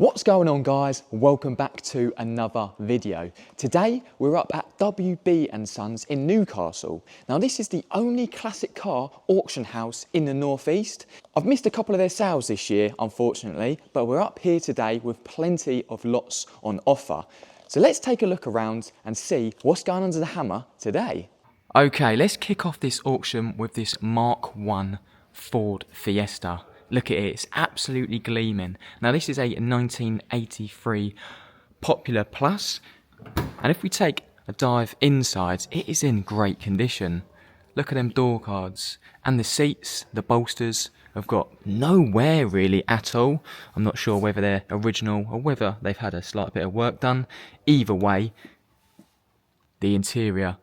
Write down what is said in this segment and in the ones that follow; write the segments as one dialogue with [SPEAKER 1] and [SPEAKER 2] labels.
[SPEAKER 1] What's going on, guys? Welcome back to another video. Today we're up at WB&Sons in Newcastle. Now this is the only classic car auction house in the northeast. I've missed a couple of their sales this year, unfortunately, but we're up here today with plenty of lots on offer. So let's take a look around and see what's going under the hammer today. Okay, let's kick off this auction with this Mk1 Ford Fiesta. Look at it, it's absolutely gleaming. Now this is a 1983 Popular Plus, and if we take a dive inside, it is in great condition. Look at them door cards, and the seats, the bolsters, have got no wear really at all. I'm not sure whether they're original or whether they've had a slight bit of work done. Either way, the interior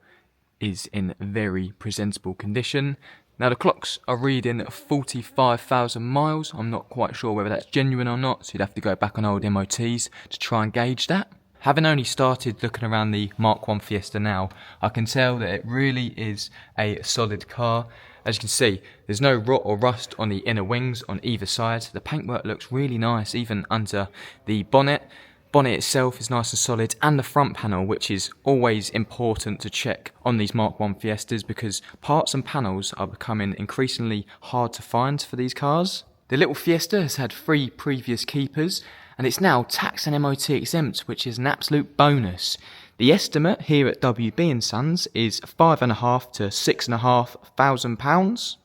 [SPEAKER 1] is in very presentable condition. Now the clocks are reading 45,000 miles. I'm not quite sure whether that's genuine or not, so you'd have to go back on old MOTs to try and gauge that. Having only started looking around the Mk1 Fiesta now, I can tell that it really is a solid car. As you can see, there's no rot or rust on the inner wings on either side. The paintwork looks really nice, even under the bonnet. Bonnet itself is nice and solid, and the front panel, which is always important to check on these Mk1 Fiestas because parts and panels are becoming increasingly hard to find for these cars. The little Fiesta has had 3 previous keepers and it's now tax and MOT exempt, which is an absolute bonus. The estimate here at WB&Sons is £5,500 to £6,500.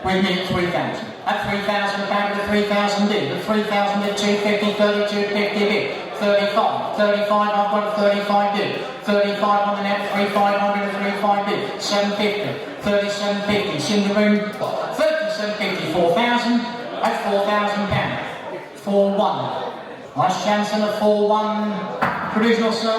[SPEAKER 2] We've made it 3,000. At 3,000 pound to 3,000 bid. At 3,000 to 250, 3250 bid. 35, 35, I've got a 35 bid. 35 on the net, 3,500 to 35 bid. 750, 3750, Cinderoon, 3750, 4,000. That's 4,000 pound. 4-1. Nice chance in a 4-1 provisional, sir.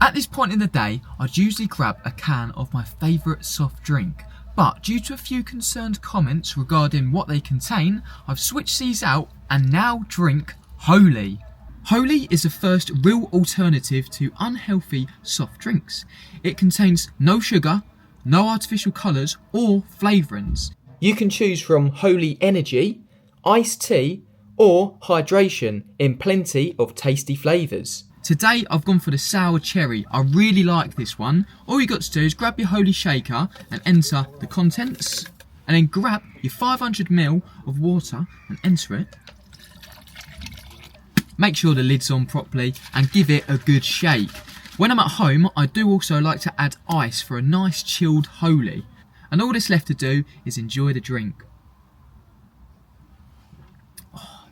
[SPEAKER 3] At this point in the day, I'd usually grab a can of my favourite soft drink. But due to a few concerned comments regarding what they contain, I've switched these out and now drink Holy. Holy is the first real alternative to unhealthy soft drinks. It contains no sugar, no artificial colours or flavourings. You can choose from Holy Energy, iced tea or hydration in plenty of tasty flavours. Today I've gone for the sour cherry. I really like this one. All you got to do is grab your Holy shaker and enter the contents, and then grab your 500ml of water and enter it. Make sure the lid's on properly and give it a good shake. When I'm at home, I do also like to add ice for a nice chilled Holy. And all that's left to do is enjoy the drink.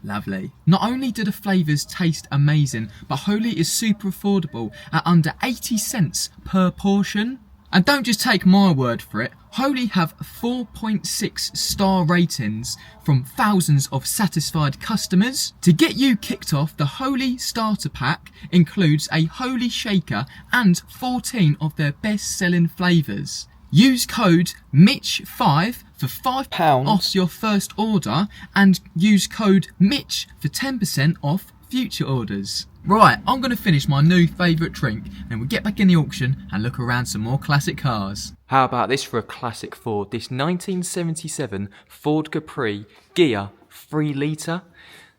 [SPEAKER 3] Lovely. Not only do the flavours taste amazing, but Holy is super affordable at under 80 cents per portion. And don't just take my word for it, Holy have 4.6 star ratings from thousands of satisfied customers. To get you kicked off, the Holy starter pack includes a Holy shaker and 14 of their best selling flavours. Use code MITCH5 for £5 off your first order and use code MITCH for 10% off future orders. Right, I'm going to finish my new favourite drink and we'll get back in the auction and look around some more classic cars.
[SPEAKER 1] How about this for a classic Ford? This 1977 Ford Capri Ghia 3 litre.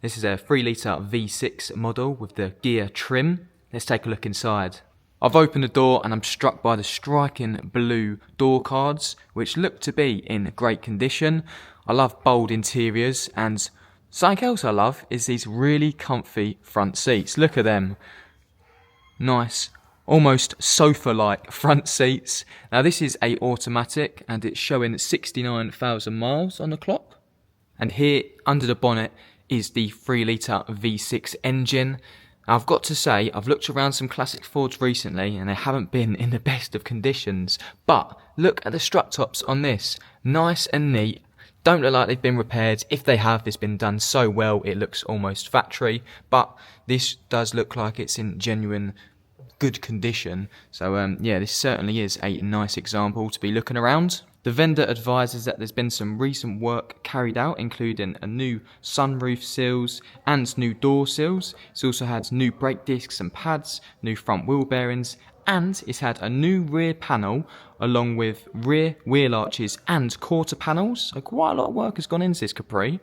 [SPEAKER 1] This is a 3 litre V6 model with the Ghia trim. Let's take a look inside. I've opened the door and I'm struck by the striking blue door cards, which look to be in great condition. I love bold interiors, and something else I love is these really comfy front seats. Look at them. Nice, almost sofa-like front seats. Now this is a automatic and it's showing 69,000 miles on the clock. And here under the bonnet is the 3 litre V6 engine. I've got to say, I've looked around some classic Fords recently and they haven't been in the best of conditions. But look at the strut tops on this. Nice and neat. Don't look like they've been repaired. If they have, it's been done so well it looks almost factory. But this does look like it's in genuine good condition. So yeah, this certainly is a nice example to be looking around. The vendor advises that there's been some recent work carried out, including a new sunroof sills and new door sills. It's also had new brake discs and pads, new front wheel bearings, and it's had a new rear panel along with rear wheel arches and quarter panels. So quite a lot of work has gone into this Capri.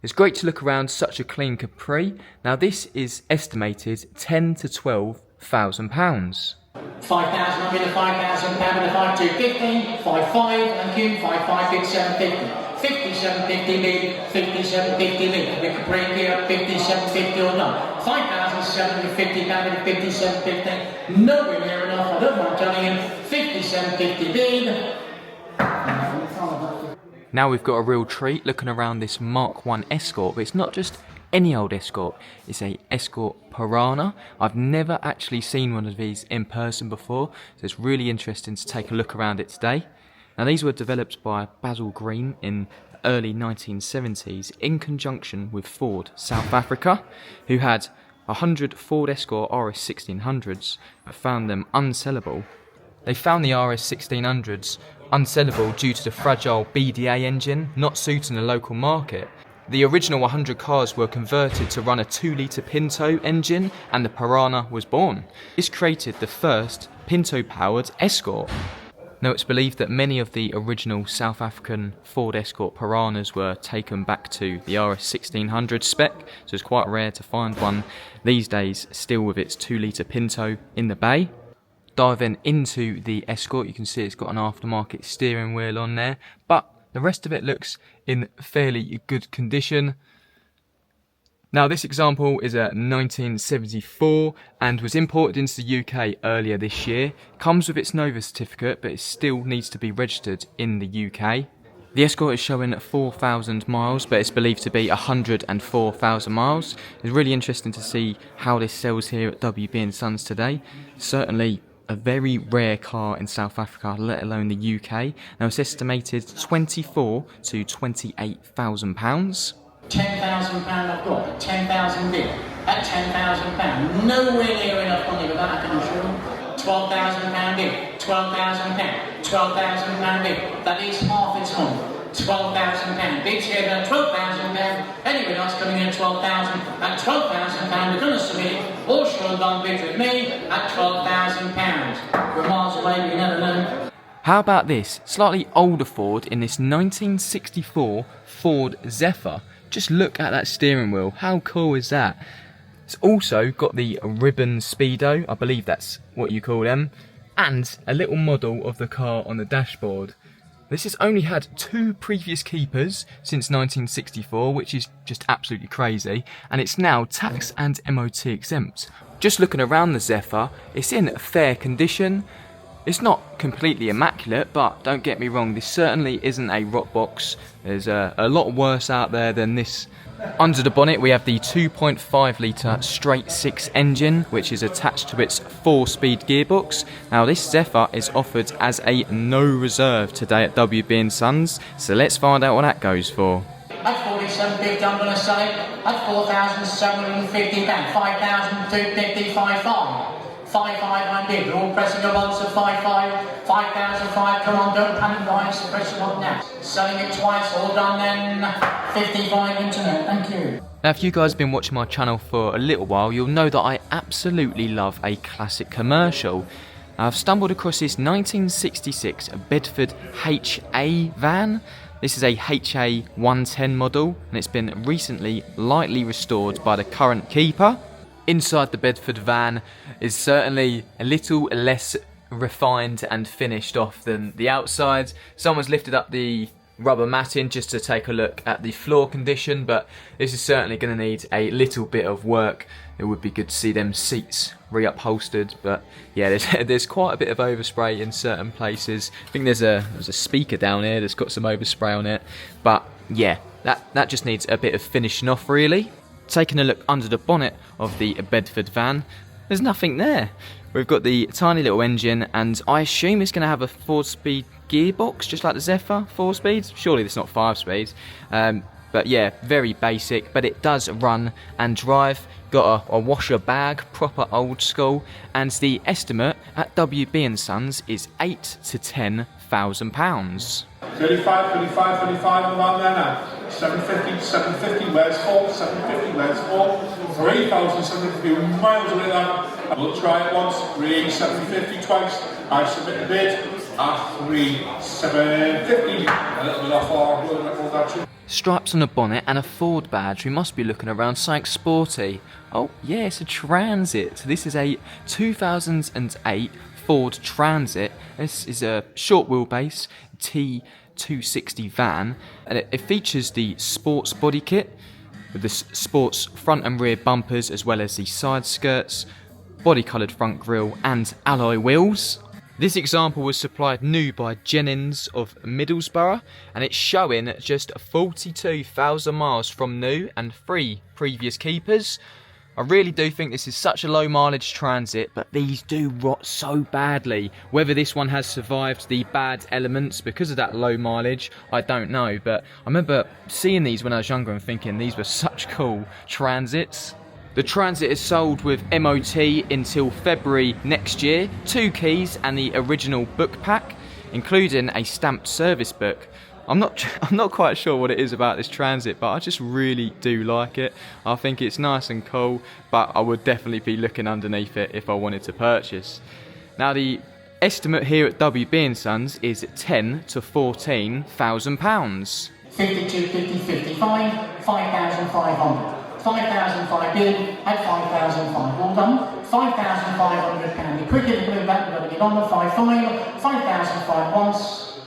[SPEAKER 3] It's great to look around such a clean Capri. Now this is estimated £10,000 to £12,000.
[SPEAKER 2] 5,000, I'm in a 5,000 pound with a 5,250, 5,5, and you, 5,5, bid 750, 5750 bid, 5750 bid, we can bring here 5750 or not, 5,750 pound with 5750, nowhere near enough, I don't mind telling you, 5750 bid.
[SPEAKER 3] Now we've got a real treat looking around this Mk1 Escort, but it's not just any old Escort, it's a Escort Perana. I've never actually seen one of these in person before, so it's really interesting to take a look around it today. Now these were developed by Basil Green in the early 1970s in conjunction with Ford South Africa, who had 100 Ford Escort RS 1600s but found them unsellable. They found the RS 1600s unsellable due to the fragile BDA engine not suiting the local market. The original 100 cars were converted to run a 2-litre Pinto engine and the Perana was born. This created the first Pinto-powered Escort. Now it's believed that many of the original South African Ford Escort Peranas were taken back to the RS 1600 spec, so it's quite rare to find one these days still with its 2-litre Pinto in the bay. Diving into the Escort, you can see it's got an aftermarket steering wheel on there, but the rest of it looks in fairly good condition. Now this example is a 1974 and was imported into the UK earlier this year. Comes with its Nova certificate, but it still needs to be registered in the UK. The Escort is showing 4,000 miles, but it's believed to be 104,000 miles. It's really interesting to see how this sells here at WB&Sons today. Certainly a very rare car in South Africa, let alone the UK. Now it's estimated £24,000 to £28,000.
[SPEAKER 2] £10,000 I've got, 10,000 bid, at £10,000, nowhere near enough money for that, I can assure you. £12,000 bid, £12,000, £12,000 bid, that is half its money. £12,000, bids here at £12,000, anyway else coming in at £12,000, at £12,000 we're going to submit it, all sure done bid with me, at £12,000. We're miles away, we never know.
[SPEAKER 3] How about this slightly older Ford in this 1964 Ford Zephyr? Just look at that steering wheel, how cool is that? It's also got the ribbon speedo, I believe that's what you call them, and a little model of the car on the dashboard. This has only had 2 previous keepers since 1964, which is just absolutely crazy, and it's now tax and MOT exempt. Just looking around the Zephyr, it's in fair condition. It's not completely immaculate, but don't get me wrong, this certainly isn't a rock box. There's a lot worse out there than this. Under the bonnet we have the 2.5 litre straight 6 engine, which is attached to its 4-speed gearbox. Now this Zephyr is offered as a no reserve today at WB&Sons, so let's find out what that goes for.
[SPEAKER 2] At 47.50 I'm going to sell it, at £4,750, 5,250, 5,500. 5,500, we're all pressing a once at 5,500, 5,005, come on, don't panic guys, press it on now. Selling it twice, all done then, 55 internet, thank you.
[SPEAKER 3] Now if you guys have been watching my channel for a little while, you'll know that I absolutely love a classic commercial. Now, I've stumbled across this 1966 Bedford HA van. This is a HA 110 model, and it's been recently lightly restored by the current keeper. Inside the Bedford van is certainly a little less refined and finished off than the outside. Someone's lifted up the rubber matting just to take a look at the floor condition, but this is certainly going to need a little bit of work. It would be good to see them seats reupholstered, but yeah, there's quite a bit of overspray in certain places. I think there's a speaker down here that's got some overspray on it, but yeah, that just needs a bit of finishing off really. Taking a look under the bonnet of the Bedford van, there's nothing there. We've got the tiny little engine, and I assume it's going to have a 4-speed gearbox, just like the Zephyr, 4 speeds. Surely it's not 5 speeds. But yeah, very basic, but it does run and drive. Got a washer bag, proper old school, and the estimate at WB&Sons is £8,000 to £10,000.
[SPEAKER 4] 35, 35, 35, I'm on there now. 750, 750, where's 4? 750, where's 4? 3,750 miles away that. I will try it once, 750 twice. I submit the bid at 3,750. A little bit off our road, that too.
[SPEAKER 3] Stripes on the bonnet and a Ford badge. We must be looking around something sporty. Oh yeah, it's a Transit. So this is a 2008 Ford Transit. This is a short wheelbase T260 van, and it features the sports body kit with the sports front and rear bumpers, as well as the side skirts, body coloured front grille and alloy wheels. This example was supplied new by Jennings of Middlesbrough, and it's showing just 42,000 miles from new and 3 previous keepers. I really do think this is such a low mileage Transit, but these do rot so badly. Whether this one has survived the bad elements because of that low mileage, I don't know. But I remember seeing these when I was younger and thinking these were such cool Transits. The Transit is sold with MOT until February next year, 2 keys and the original book pack, including a stamped service book. I'm not quite sure what it is about this Transit, but I just really do like it. I think it's nice and cool, but I would definitely be looking underneath it if I wanted to purchase. Now the estimate here at WB&Sons is 10 to 14,000 pounds.
[SPEAKER 2] 52, 50, 55, 5,500. 5,500 bid at 5,500. All done. 5,500 pound. The quicker the blue back, we're going to get on the 5,500. 5,500 once.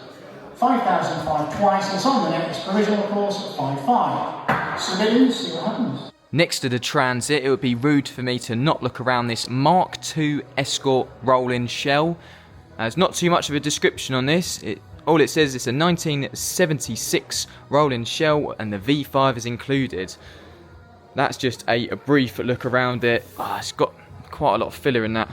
[SPEAKER 2] 5,500 twice. It's on the next provisional course at 5,500. Submit in, see what happens.
[SPEAKER 3] Next to the Transit, it would be rude for me to not look around this Mk1 Escort rolling shell. There's not too much of a description on this. All it says is a 1976 rolling shell and the V5 is included. That's just a brief look around it. It's got quite a lot of filler in that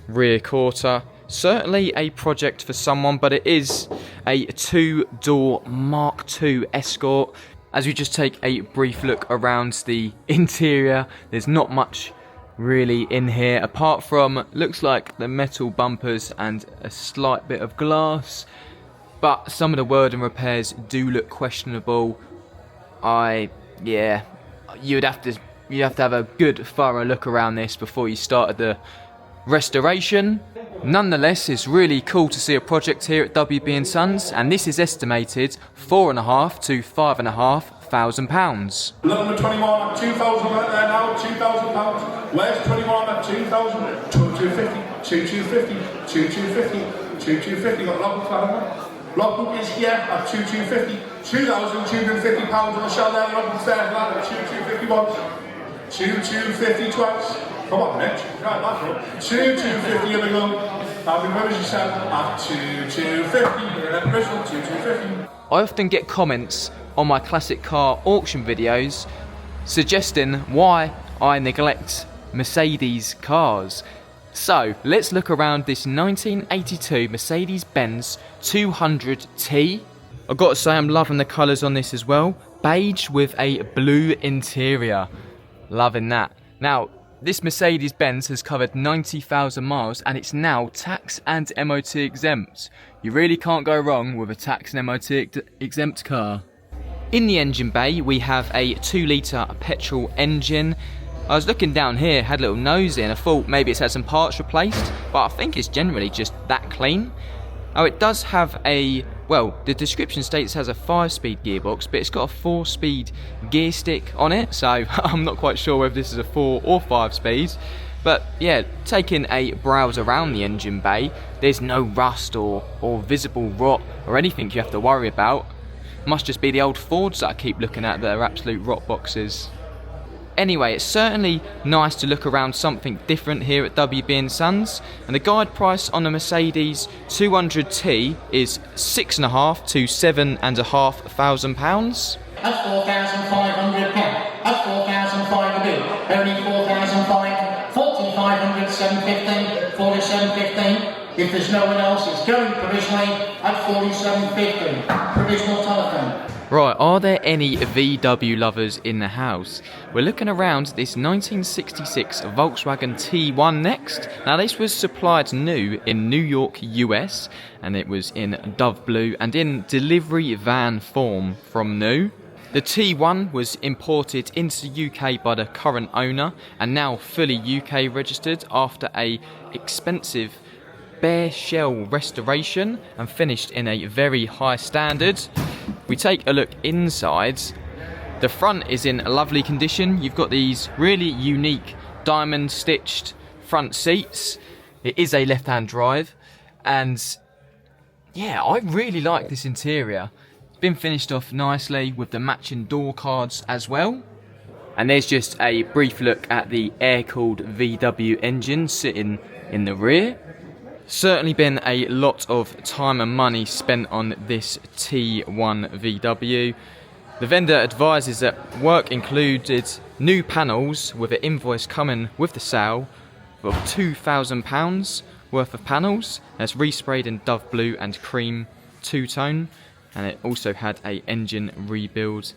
[SPEAKER 3] rear quarter. Certainly a project for someone, but it is a 2-door Mk2 Escort. As we just take a brief look around the interior, there's not much really in here, apart from, looks like the metal bumpers and a slight bit of glass. But some of the wording repairs do look questionable. You'd have to have a good thorough look around this before you started the restoration. Nonetheless, it's really cool to see a project here at WB&Sons, and this is estimated £4,500 to £5,500.
[SPEAKER 4] Number 21 at 2,000 right there now, £2,000. Where's 21 at 2,000? 2,250, 2,250, 2,250. Got logbook there. Logbook is here at 2,250. £2,250 on the shell there. Logbook's there at 2,251. 2,250 twice. Come on, Mitch. Right, that's right. 2,250 in the gun. I'll be ready as you said at 2,250. You're at the original 2,250.
[SPEAKER 3] I often get comments on my classic car auction videos suggesting why I neglect Mercedes cars. So let's look around this 1982 Mercedes-Benz 200T. I've got to say I'm loving the colours on this as well. Beige with a blue interior. Loving that. Now, this Mercedes-Benz has covered 90,000 miles and it's now tax and MOT exempt. You really can't go wrong with a tax and MOT exempt car. In the engine bay, we have a 2-litre petrol engine. I was looking down here, had a little nosy and I thought maybe it's had some parts replaced, but I think it's generally just that clean. Oh, it does have the description states it has a 5-speed gearbox, but it's got a 4-speed gear stick on it, so I'm not quite sure whether this is a 4 or 5 speed. But yeah, taking a browse around the engine bay, there's no rust or visible rot or anything you have to worry about. Must just be the old Fords that I keep looking at that are absolute rot boxes. Anyway, it's certainly nice to look around something different here at WB&Sons, and the guide price on the Mercedes 200T is £6,500 to £7,500.
[SPEAKER 2] That's £4,500. That's £4,500. Only £4,500. 4,500, 715, 4715. If there's no one else, it's going provisionally at 4750. Provisional telephone.
[SPEAKER 3] Right, are there any VW lovers in the house? We're looking around this 1966 Volkswagen T1 next. Now this was supplied new in New York, US, and it was in dove blue and in delivery van form from new. The T1 was imported into the UK by the current owner and now fully UK registered after a expensive bare shell restoration and finished in a very high standard. We take a look inside. The front is in lovely condition. You've got these really unique diamond stitched front seats. It is a left-hand drive, and yeah, I really like this interior. It's been finished off nicely with the matching door cards as well. And there's just a brief look at the air-cooled VW engine sitting in the rear. Certainly been a lot of time and money spent on this T1 VW. The vendor advises that work included new panels with an invoice coming with the sale of £2,000 worth of panels. It's resprayed in dove blue and cream two-tone, and it also had a engine rebuild.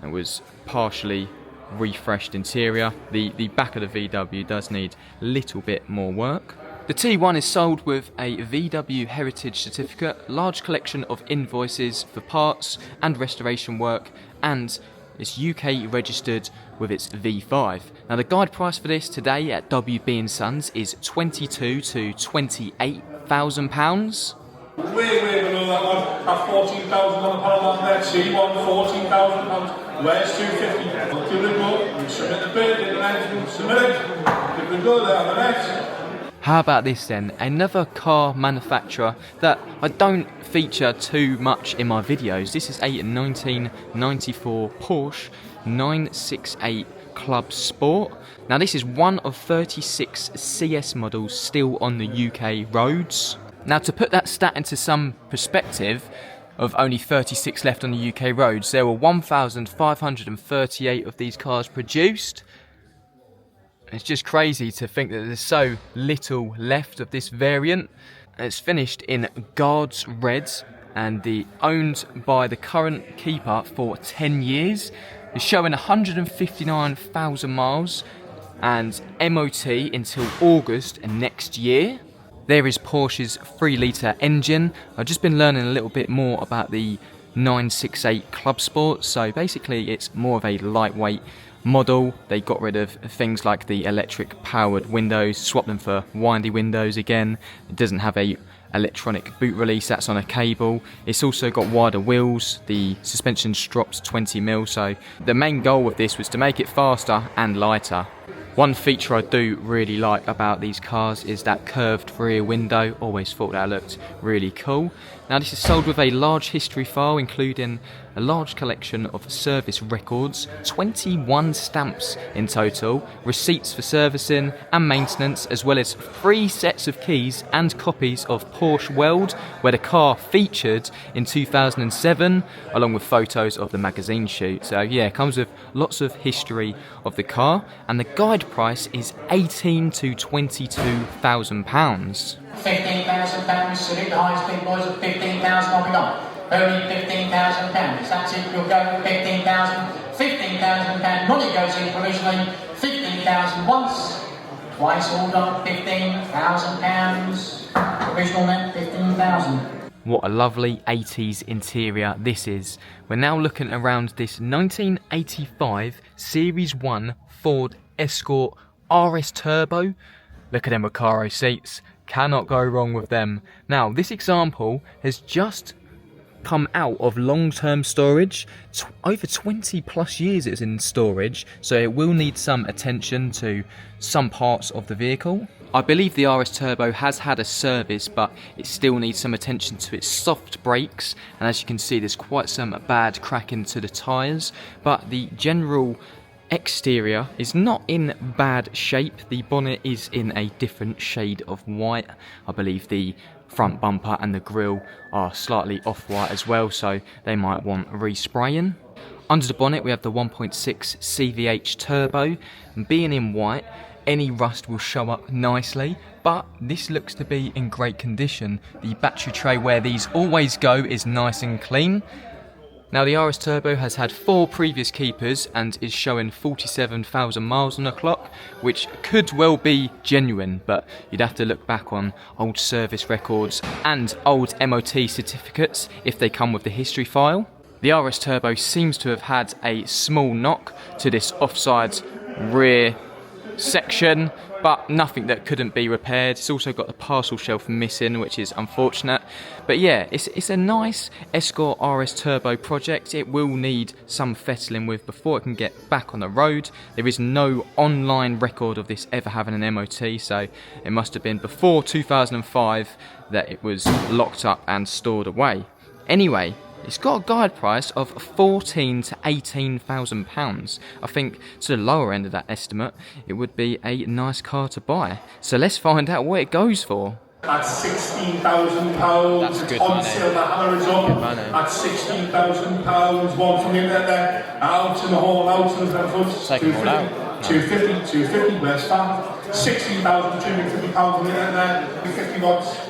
[SPEAKER 3] It was partially refreshed interior. The back of the VW does need a little bit more work. The T1 is sold with a VW Heritage Certificate, large collection of invoices for parts and restoration work, and it's UK registered with its V5. Now the guide price for this today at WB&Sons is £22,000 to £28,000.
[SPEAKER 4] Way below that one. At £14,000 on there. T1, £14,000. Where's 250? Give it a go. Submit the bid. In the next, submit it. Give it a go there on the next.
[SPEAKER 3] How about this then? Another car manufacturer that I don't feature too much in my videos. This is a 1994 Porsche 968 Club Sport. Now this is one of 36 CS models still on the UK roads. Now to put that stat into some perspective, of only 36 left on the UK roads, there were 1,538 of these cars produced. It's just crazy to think that there's so little left of this variant. It's finished in Guards Red and owned by the current keeper for 10 years. It's showing 159,000 miles and MOT until August next year. There is Porsche's 3-litre engine. I've just been learning a little bit more about the 968 Club Sport. So basically it's more of a lightweight model. They got rid of things like the electric powered windows, swapped them for windy windows again. It doesn't have a electronic boot release, that's on a cable. It's also got wider wheels. The suspension's dropped 20mm, so the main goal of this was to make it faster and lighter. One feature I do really like about these cars is that curved rear window. Always thought that looked really cool. Now this is sold with a large history file including a large collection of service records, 21 stamps in total, receipts for servicing and maintenance, as well as 3 sets of keys and copies of Porsche World, where the car featured in 2007, along with photos of the magazine shoot. So yeah, it comes with lots of history of the car, and the guide price is £18,000 to £22,000.
[SPEAKER 2] £15,000, salute the highest big boys of 15,000 on we go. Only £15,000. That's it, you'll go with 15,000. £15,000. Money goes in provisionally. 15,000 once, twice all done. £15,000. Provisional then, 15,000.
[SPEAKER 3] What a lovely 80s interior this is. We're now looking around this 1985 Series 1 Ford Escort RS Turbo. Look at them Recaro seats. Cannot go wrong with them. Now, this example has just come out of long-term storage. Over 20 plus years it's in storage, so it will need some attention to some parts of the vehicle. I believe the RS Turbo has had a service, but it still needs some attention to its soft brakes, and as you can see there's quite some bad cracking to the tyres, but the general exterior is not in bad shape. The bonnet is in a different shade of white. I believe the front bumper and the grille are slightly off-white as well, so they might want respraying. Under the bonnet we have the 1.6 CVH turbo, and being in white, any rust will show up nicely, but this looks to be in great condition. The battery tray where these always go is nice and clean. Now the RS Turbo has had 4 previous keepers and is showing 47,000 miles on the clock, which could well be genuine, but you'd have to look back on old service records and old MOT certificates if they come with the history file. The RS Turbo seems to have had a small knock to this offside rear section, but nothing that couldn't be repaired. It's also got the parcel shelf missing, which is unfortunate. But yeah, it's a nice Escort RS Turbo project. It will need some fettling with before it can get back on the road. There is no online record of this ever having an MOT, so it must have been before 2005 that it was locked up and stored away. Anyway, it's got a guide price of £14,000 to £18,000. I think to the lower end of that estimate, it would be a nice car to buy. So let's find out what it goes for.
[SPEAKER 4] At £16,000,
[SPEAKER 3] That's good
[SPEAKER 4] on
[SPEAKER 3] money.
[SPEAKER 4] sale, the hammer is up.
[SPEAKER 3] Good money.
[SPEAKER 4] At £16,000, one from the internet there, out in the hall, out in the front.
[SPEAKER 3] Take them all out.
[SPEAKER 4] 250, where's that? £16,250 from the internet there, 250 watts.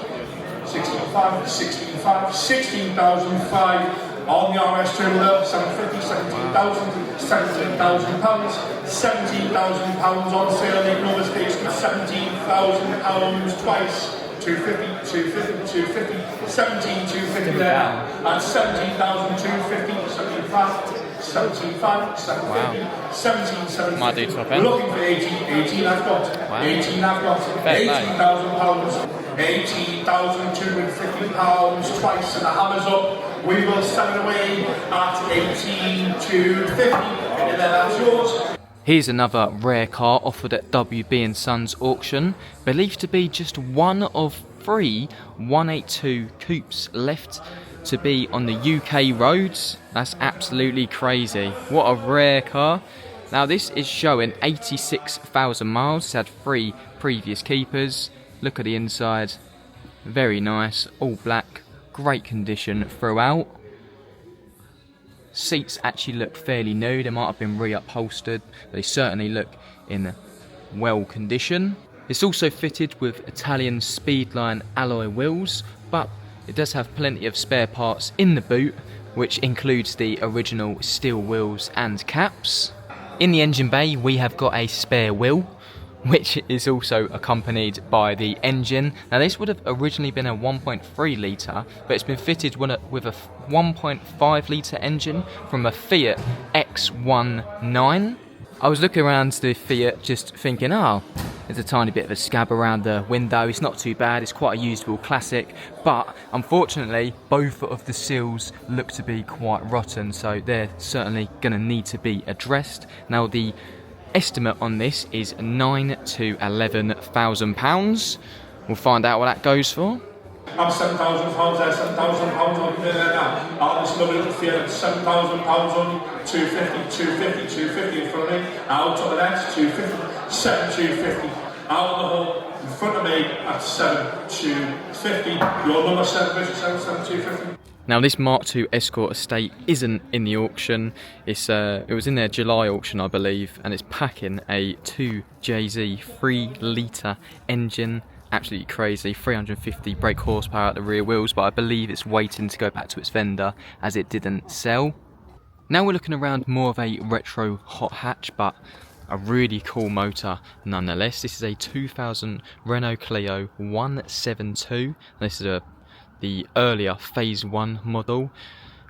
[SPEAKER 4] 16,500 on the RS Turbo, 750, 17,000 pounds, £17,000 on sale, make no mistakes, £17,000 twice, 250, 250 there, and 17,250, 17,750,
[SPEAKER 3] Might do top end.
[SPEAKER 4] looking for 18 I've got,
[SPEAKER 3] Wow.
[SPEAKER 4] 18 I've got, £18,000. £18,250 twice, and the hammer's up. We will sell it away at 18,250, and then that's yours.
[SPEAKER 3] Here's another rare car offered at WB&Sons auction, believed to be just one of 3 182 coupes left to be on the UK roads. That's absolutely crazy. What a rare car. Now this is showing 86,000 miles. It's had 3 previous keepers. Look at the inside, very nice, all black, great condition throughout. Seats actually look fairly new, they might have been reupholstered, but they certainly look in well condition. It's also fitted with Italian Speedline alloy wheels, but it does have plenty of spare parts in the boot, which includes the original steel wheels and caps. In the engine bay we have got a spare wheel, which is also accompanied by the engine. Now this would have originally been a 1.3 litre, but it's been fitted with a 1.5 litre engine from a Fiat X19. I was looking around the Fiat just thinking, oh, there's a tiny bit of a scab around the window, it's not too bad, it's quite a usable classic, but unfortunately both of the seals look to be quite rotten, so they're certainly going to need to be addressed. Now the estimate on this is £9,000 to £11,000. We'll find out what that goes for.
[SPEAKER 4] I'm £7,000 there, £7,000 on there now. I'll just love it Fiat, £7,000 on 250 in front of me. Out on the next, 250, 7,250. Out on the hole in front of me at 7,250. Your number 7,250.
[SPEAKER 3] Now this Mark II Escort Estate isn't in the auction. It was in their July auction I believe, and it's packing a 2JZ 3 litre engine. Absolutely crazy, 350 brake horsepower at the rear wheels, but I believe it's waiting to go back to its vendor as it didn't sell. Now we're looking around more of a retro hot hatch, but a really cool motor nonetheless. This is a 2000 Renault Clio 172. This is the earlier Phase 1 model,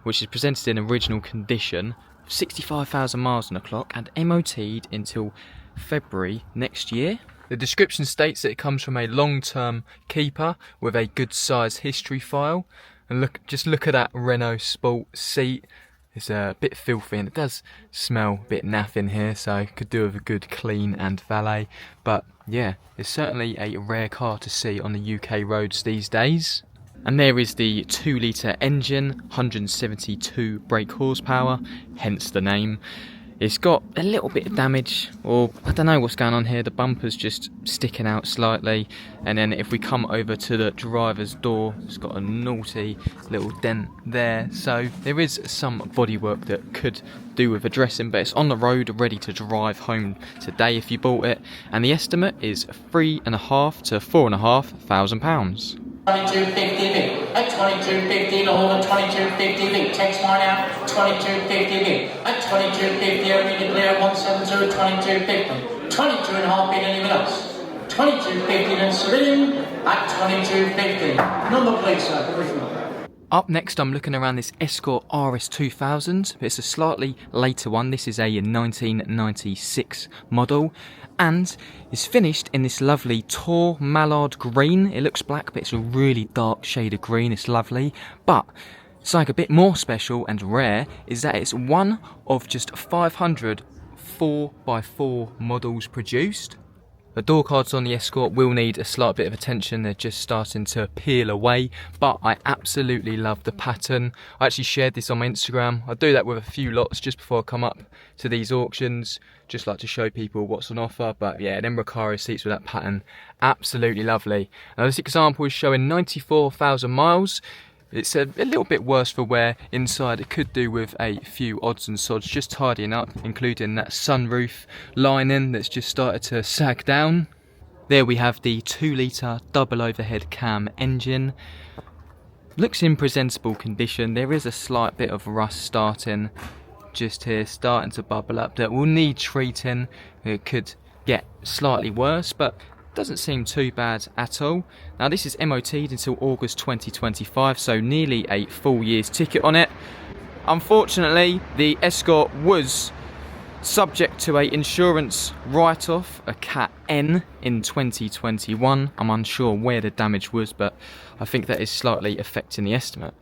[SPEAKER 3] which is presented in original condition, 65,000 miles on the clock and MOT'd until February next year. The description states that it comes from a long-term keeper with a good size history file. And just look at that Renault Sport seat. It's a bit filthy and it does smell a bit naff in here, so could do with a good clean and valet. But yeah, it's certainly a rare car to see on the UK roads these days. And there is the 2 litre engine, 172 brake horsepower, hence the name. It's got a little bit of damage, or I don't know what's going on here, the bumper's just sticking out slightly, and then if we come over to the driver's door, it's got a naughty little dent there, so there is some bodywork that could do with addressing, but it's on the road ready to drive home today if you bought it, and the estimate is £3,500 to £4,500.
[SPEAKER 2] 2250 big, at 2250 the whole of 2250 big, text mine out, 2250 big, at 2250 only declare 172 2250, 22 and a half bid anyone else, 2250 then civilian, at 2250, number please sir, original.
[SPEAKER 3] Up next, I'm looking around this Escort RS 2000. It's a slightly later one. This is a 1996 model, and it's finished in this lovely taupe mallard green. It looks black, but it's a really dark shade of green. It's lovely, but something a bit more special and rare is that it's one of just 500 4x4 models produced. The door cards on the Escort will need a slight bit of attention. They're just starting to peel away, but I absolutely love the pattern. I actually shared this on my Instagram. I do that with a few lots just before I come up to these auctions, just like to show people what's on offer. But yeah, them Recaro seats with that pattern, absolutely lovely. Now this example is showing 94,000 miles. It's a little bit worse for wear inside. It could do with a few odds and sods just tidying up, including that sunroof lining that's just started to sag down. There we have the 2-litre double overhead cam engine. Looks in presentable condition. There is a slight bit of rust starting just here, starting to bubble up, that will need treating. It could get slightly worse, but doesn't seem too bad at all. Now this is MOT'd until August 2025, so nearly a full year's ticket on it. Unfortunately, the Escort was subject to a insurance write-off, a Cat N, in 2021. I'm unsure where the damage was, but I think that is slightly affecting the estimate.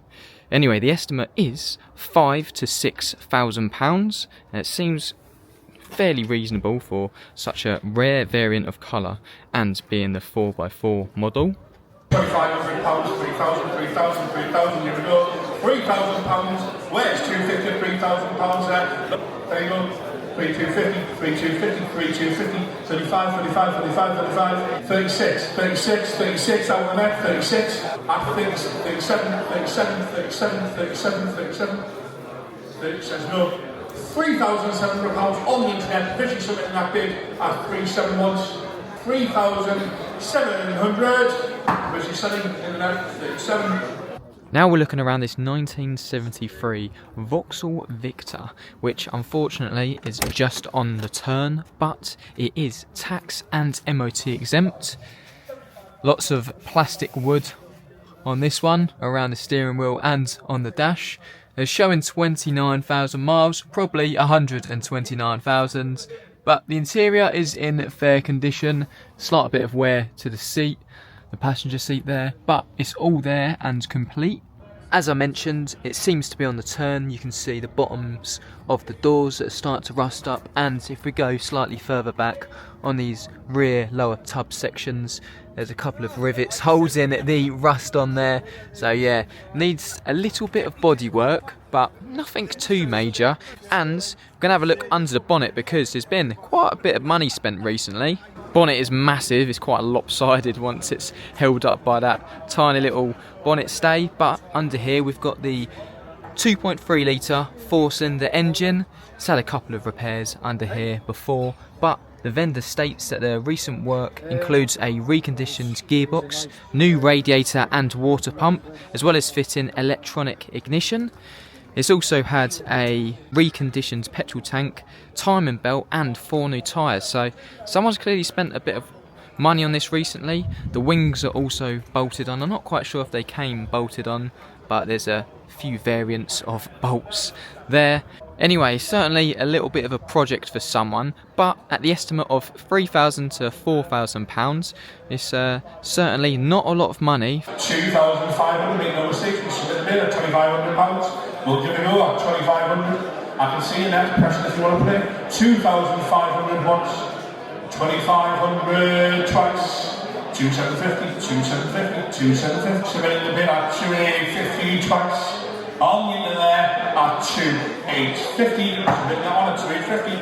[SPEAKER 3] Anyway, the estimate is £5,000 to £6,000, and it seems fairly reasonable for such a rare variant of colour and being the 4x4 model.
[SPEAKER 4] £2,500, 3,000, 3,000, 3,000, here we go. £3,000, where's £250, £3,000 there? There you go. 3,250, 3,250, 3,250, 35, 35, 35, 35, 36, 36, 36 out of the net, 36, at 37, 37, 37, 37, 37, 36, no. £3,700 on the internet, visually submitting that bid at 371, 3,700, visually selling in the net, 37.
[SPEAKER 3] Now we're looking around this 1973 Vauxhall Victor, which unfortunately is just on the turn, but it is tax and MOT exempt. Lots of plastic wood on this one, around the steering wheel and on the dash. They're showing 29,000 miles, probably 129,000, but the interior is in fair condition. Slight bit of wear to the seat, the passenger seat there, but it's all there and complete. As I mentioned, it seems to be on the turn. You can see the bottoms of the doors that are starting to rust up, and if we go slightly further back on these rear lower tub sections, there's a couple of rivets holding the rust on there. So yeah, needs a little bit of body work, but nothing too major. And we're going to have a look under the bonnet because there's been quite a bit of money spent recently. Bonnet is massive, it's quite lopsided once it's held up by that tiny little bonnet stay, but under here we've got the 2.3 litre 4-cylinder engine. It's had a couple of repairs under here before, but the vendor states that the recent work includes a reconditioned gearbox, new radiator and water pump, as well as fitting electronic ignition. It's also had a reconditioned petrol tank, timing belt and 4 new tyres, so someone's clearly spent a bit of money on this recently. The wings are also bolted on. I'm not quite sure if they came bolted on, but there's a few variants of bolts there. Anyway, certainly a little bit of a project for someone, but at the estimate of £3,000 to £4,000, it's certainly not a lot of money.
[SPEAKER 4] 2,500, make no mistake, we submit a bid at £2,500. We'll give it go at 2,500. I can see in that pressure if you want to play. 2,500 once, 2,500 twice, 2,750, 2,750, 2,750. Submitting the bid at 2,850 twice. On the end of there at 2,850. Submitting that on at 2,850.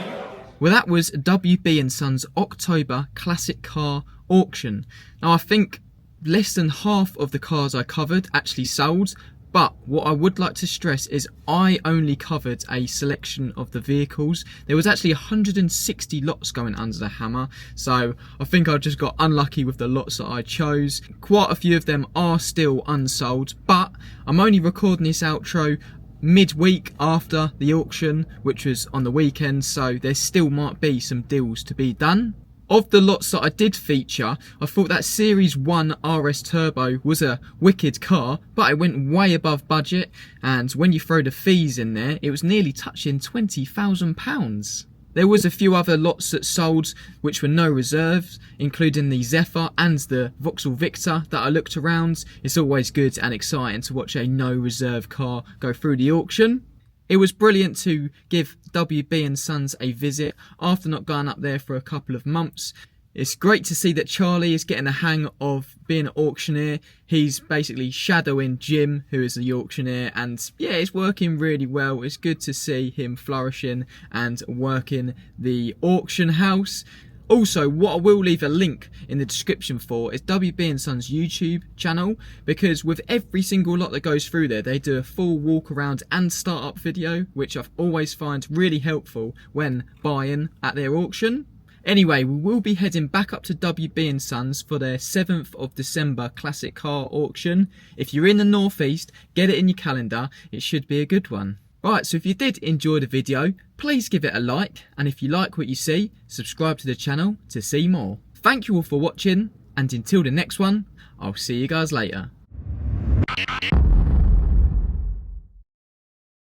[SPEAKER 3] Well, that was WB&Sons October Classic Car Auction. Now, I think less than half of the cars I covered actually sold, but what I would like to stress is I only covered a selection of the vehicles. There was actually 160 lots going under the hammer, so I think I just got unlucky with the lots that I chose. Quite a few of them are still unsold, but I'm only recording this outro midweek after the auction, which was on the weekend, so there still might be some deals to be done. Of the lots that I did feature, I thought that Series 1 RS Turbo was a wicked car, but it went way above budget, and when you throw the fees in there, it was nearly touching £20,000. There was a few other lots that sold which were no reserves, including the Zephyr and the Vauxhall Victor that I looked around. It's always good and exciting to watch a no reserve car go through the auction. It was brilliant to give WB&Sons a visit after not going up there for a couple of months. It's great to see that Charlie is getting the hang of being an auctioneer. He's basically shadowing Jim, who is the auctioneer, and yeah, it's working really well. It's good to see him flourishing and working the auction house. Also, what I will leave a link in the description for is WB&Sons YouTube channel, because with every single lot that goes through there, they do a full walk around and startup video, which I've always find really helpful when buying at their auction. Anyway, we will be heading back up to WB&Sons for their 7th of December classic car auction. If you're in the northeast, get it in your calendar. It should be a good one. Right, so if you did enjoy the video, please give it a like, and if you like what you see, subscribe to the channel to see more. Thank you all for watching, and until the next one, I'll see you guys later.